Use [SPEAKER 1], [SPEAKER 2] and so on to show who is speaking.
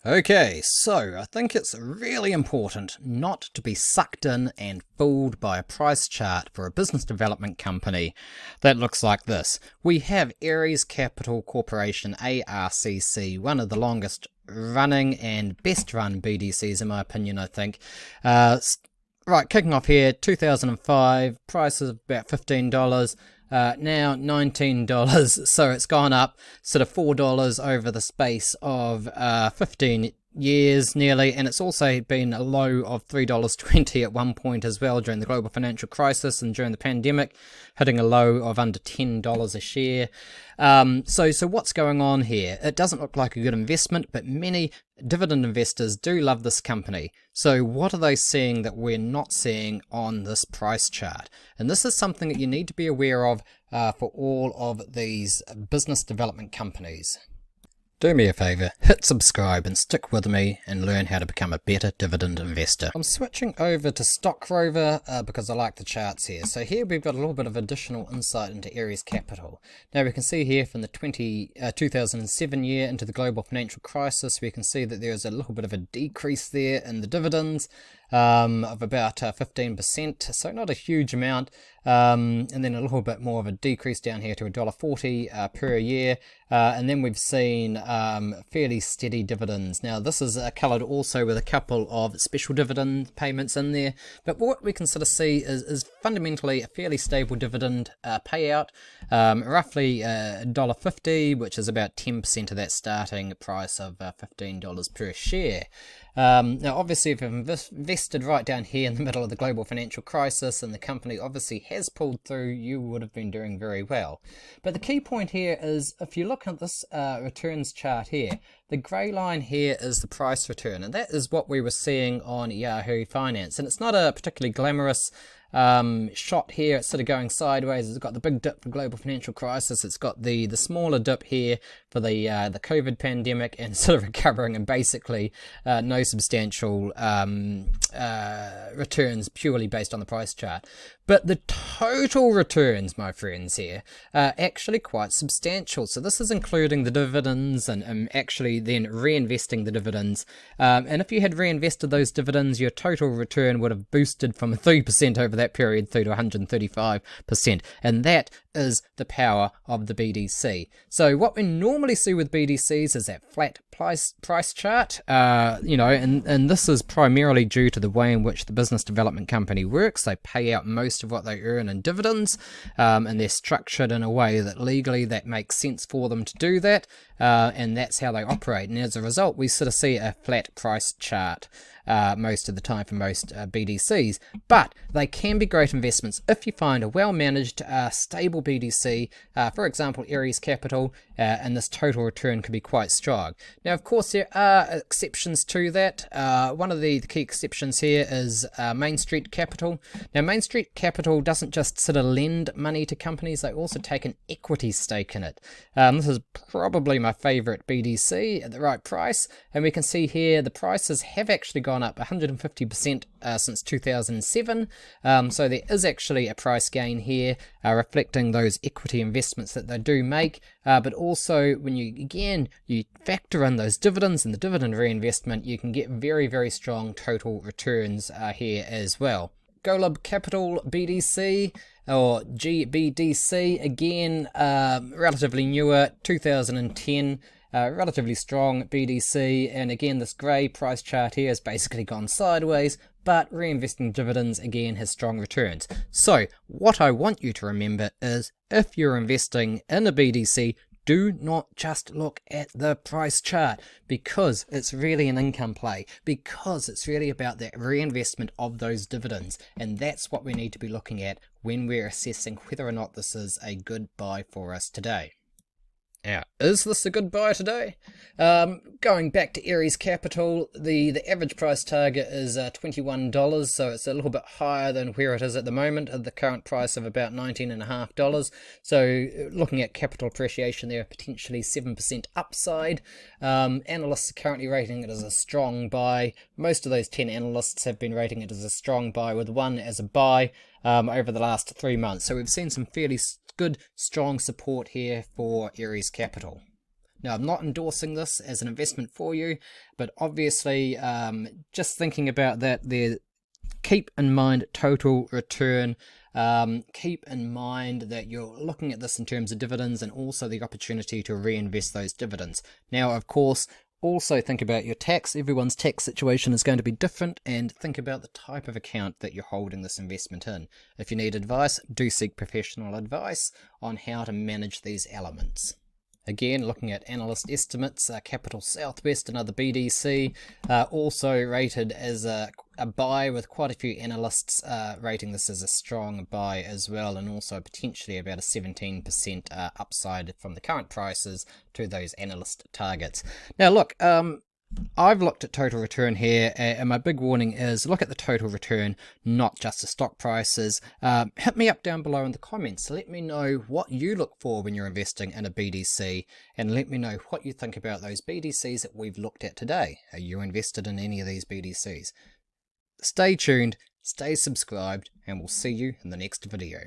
[SPEAKER 1] Okay, so I think it's really important not to be sucked in and fooled by a price chart for a business development company that looks like this. We have Ares Capital Corporation, ARCC, one of the longest running and best run BDCs in my opinion, I think. Right, kicking off here, 2005, price is about $15. Now $19, so it's gone up sort of $4 over the space of 15 years nearly, and it's also been a low of $3.20 at one point as well during the global financial crisis and during the pandemic, hitting a low of under $10 a share. So what's going on here? It doesn't look like a good investment, but many dividend investors do love this company. So what are they seeing that we're not seeing on this price chart? And this is something that you need to be aware of for all of these business development companies. Do me a favour, hit subscribe and stick with me and learn how to become a better dividend investor. I'm switching over to Stock Rover because I like the charts here. So here we've got a little bit of additional insight into Ares Capital. Now we can see here from the 2007 year into the global financial crisis, we can see that there's a little bit of a decrease there in the dividends of about 15%, so not a huge amount, and then a little bit more of a decrease down here to $1.40 per year, and then we've seen fairly steady dividends. Now this is coloured also with a couple of special dividend payments in there, but what we can sort of see is fundamentally a fairly stable dividend payout, roughly $1.50, which is about 10% of that starting price of $15 per share. Now obviously if you've invested right down here in the middle of the global financial crisis and the company obviously has pulled through, you would have been doing very well. But the key point here is if you look at this returns chart here, the grey line here is the price return, and that is what we were seeing on Yahoo Finance, and it's not a particularly glamorous shot here. It's sort of going sideways. It's got the big dip for global financial crisis, it's got the smaller dip here for the COVID pandemic, and sort of recovering, and basically no substantial returns purely based on the price chart. But the total returns, my friends, here are actually quite substantial. So this is including the dividends and actually then reinvesting the dividends. And if you had reinvested those dividends, your total return would have boosted from 3% over that period through to 135%. And that is the power of the BDC. So what we normally see with BDCs is that flat price chart, and this is primarily due to the way in which the business development company works. They pay out most of what they earn in dividends, and they're structured in a way that legally that makes sense for them to do that, and that's how they operate. And as a result, we sort of see a flat price chart most of the time for most BDCs, but they can be great investments if you find a well-managed, stable BDC, for example Ares Capital, and this total return can be quite strong. Now of course there are exceptions to that. One of the key exceptions here is Main Street Capital. Now Main Street Capital doesn't just sort of lend money to companies, they also take an equity stake in it. This is probably my favourite BDC at the right price, and we can see here the prices have actually gone up 150% since 2007, so there is actually a price gain here, reflecting those equity investments that they do make, but also when you factor in those dividends and the dividend reinvestment, you can get very, very strong total returns here as well. Golub Capital BDC, or GBDC, again relatively newer, 2010, relatively strong BDC, and again this grey price chart here has basically gone sideways, but reinvesting dividends again has strong returns. So what I want you to remember is if you're investing in a BDC, do not just look at the price chart, because it's really an income play, because it's really about the reinvestment of those dividends, and that's what we need to be looking at when we're assessing whether or not this is a good buy for us today. Now, is this a good buy today? Going back to Ares Capital, the average price target is $21, so it's a little bit higher than where it is at the moment, at the current price of about $19.50. So looking at capital appreciation there, potentially 7% upside. Analysts are currently rating it as a strong buy. Most of those 10 analysts have been rating it as a strong buy, with one as a buy over the last 3 months. So we've seen some fairly good, strong support here for Ares Capital. Now, I'm not endorsing this as an investment for you, but obviously just thinking about that there, keep in mind total return. Keep in mind that you're looking at this in terms of dividends and also the opportunity to reinvest those dividends. Now, of course, also think about your tax. Everyone's tax situation is going to be different, and think about the type of account that you're holding this investment in. If you need advice, do seek professional advice on how to manage these elements. Again, looking at analyst estimates, Capital Southwest, another BDC, also rated as a buy, with quite a few analysts rating this as a strong buy as well, and also potentially about a 17% upside from the current prices to those analyst targets. Now look, I've looked at total return here, and my big warning is look at the total return, not just the stock prices. Hit me up down below in the comments. Let me know what you look for when you're investing in a BDC, and let me know what you think about those BDCs that we've looked at today. Are you invested in any of these BDCs? Stay tuned, stay subscribed, and we'll see you in the next video.